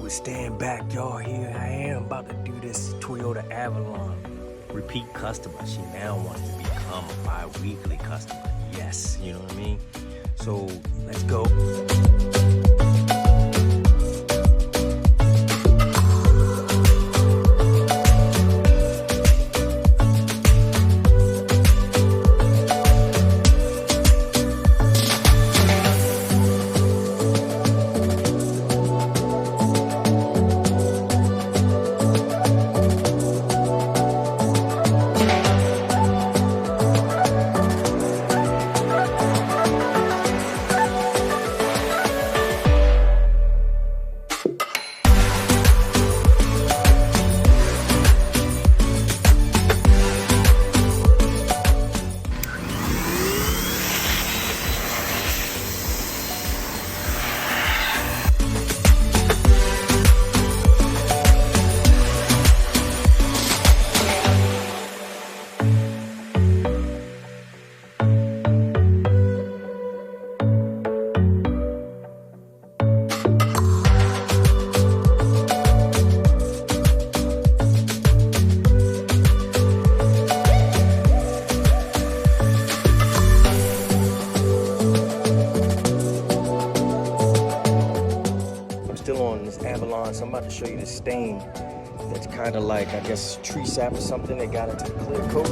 was staying back, y'all. Here I am about to do this Toyota Avalon. Repeat customer. She now wants to become a bi-weekly customer. Yes, you know what I mean? So let's go. Still on this Avalon, so I'm about to show you the stain that's kind of like, I guess, tree sap or something that got into the clear coat.